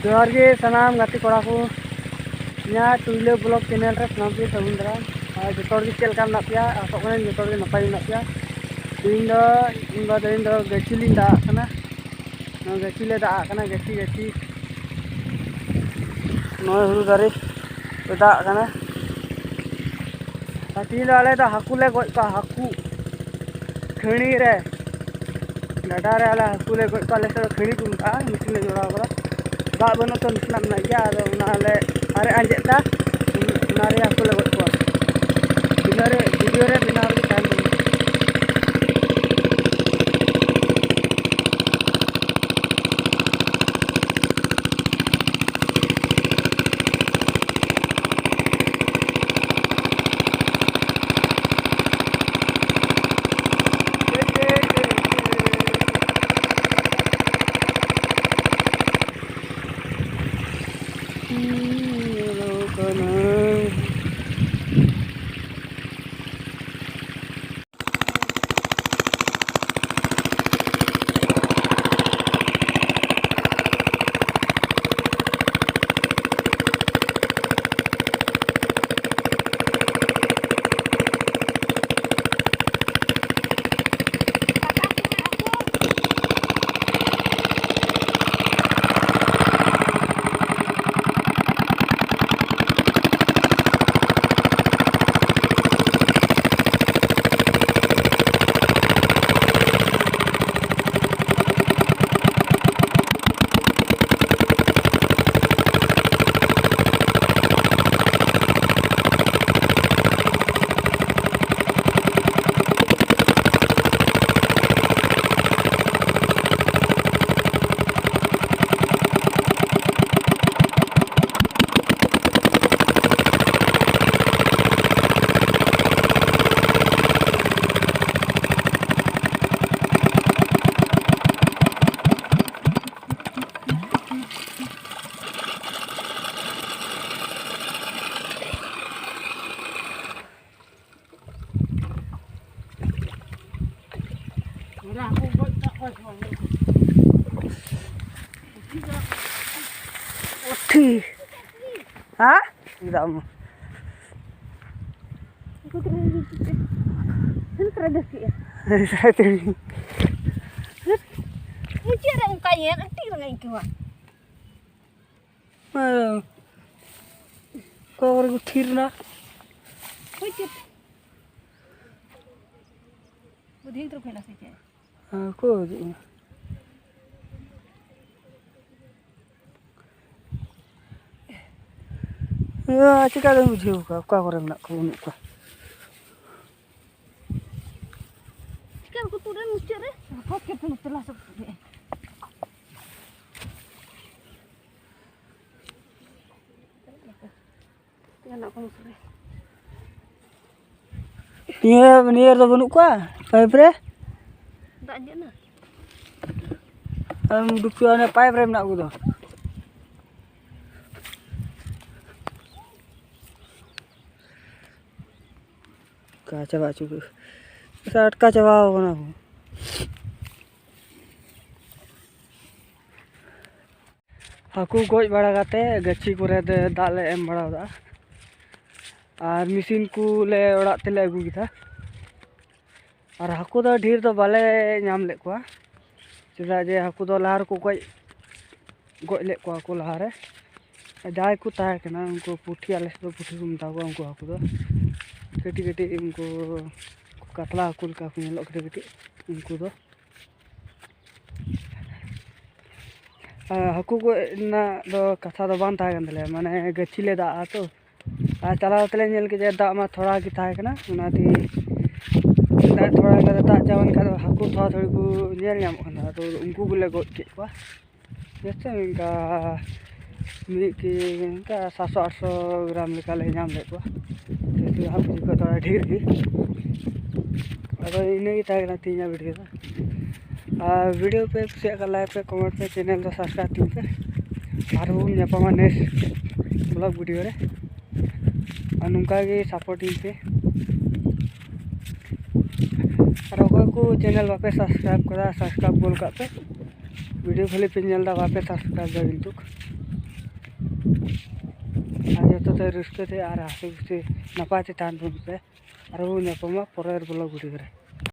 जोहार गे सनाम गाती कोड़ा को इना तुइला ब्लॉग चैनल रे सनाम के सागुन दाराम और जतोर गे चेल काम नापिया आसो कने जतोर गे नपाय नापिया तीन दो गची लिन दा कना न गची ले दा कना गची नय हुरु दारे दा कना तीन आले दा हाकू ले गज का हाकू खणी रे डाडा रे आले हाकू ले गज का ले खणी को मता मिसिन ले जोड़ा करा दा बनो तो मिसना ना गया आदो उनाले अरे अंजेता उनारे हाकू ले गज को बिनारे वीडियो रे बिनारे टाइम हाँ एकदम चिका बुझे का करे ना को उनका चिका को तुरे मुचे रे को के पुन तला सब या ना को मुरे नियर तो बनु का पाइप रे दा जे ना हम दुपिया ने पाइप रे ना को दो का चबा चुके अटका चबा होना हाकू गज बड़ा गाते गच्छी करे दाग ले एम बड़ा दा और मिसिन को ले ओड़ा तेले अगू किदा और हाकू दो ढेर तो बाले नाम ले कोआ चेदा जे हाकू दो लहार को गज ले कोआ को लहारे जाय को ताय कना उनको पुठी आले तो पुठी को मता को उनको हाकू दो कटी कटी उनको कतला हाकू का नेलो कटी कटी उनको दो हाकू को ना दो कथा दो बान ताय गंदले माने गच्छी ले दा तो चला तले नेल के दा मा थोड़ा की ताय कना उनाती दा थोड़ा का दा जावन का हाकू थोड़ा थोड़ी को नेल नाम कना तो उनको गुले गज के को जैसे इनका का 700-800 ग्राम लेका ले नाम ले को तो हाकू को थोड़ा ढेर की अब इने की ताय ना तीन वीडियो वीडियो पे शेयर कर लाइक पे कमेंट पे चैनल तो सब्सक्राइब टीम पे और वो न्यापा नेक्स्ट ब्लॉग वीडियो रे और नुका के सपोर्ट टीम पे और अगर को चैनल वापे सब्सक्राइब करा सब्सक्राइब बोल का पे वीडियो खाली पे नेल दा वापे सब्सक्राइब दा किंतु आज तो रस्ते थे और हंसी खुशी नपाय ते तहन बुन पे और वो नेपमा परेर ब्लॉग वीडियो रे।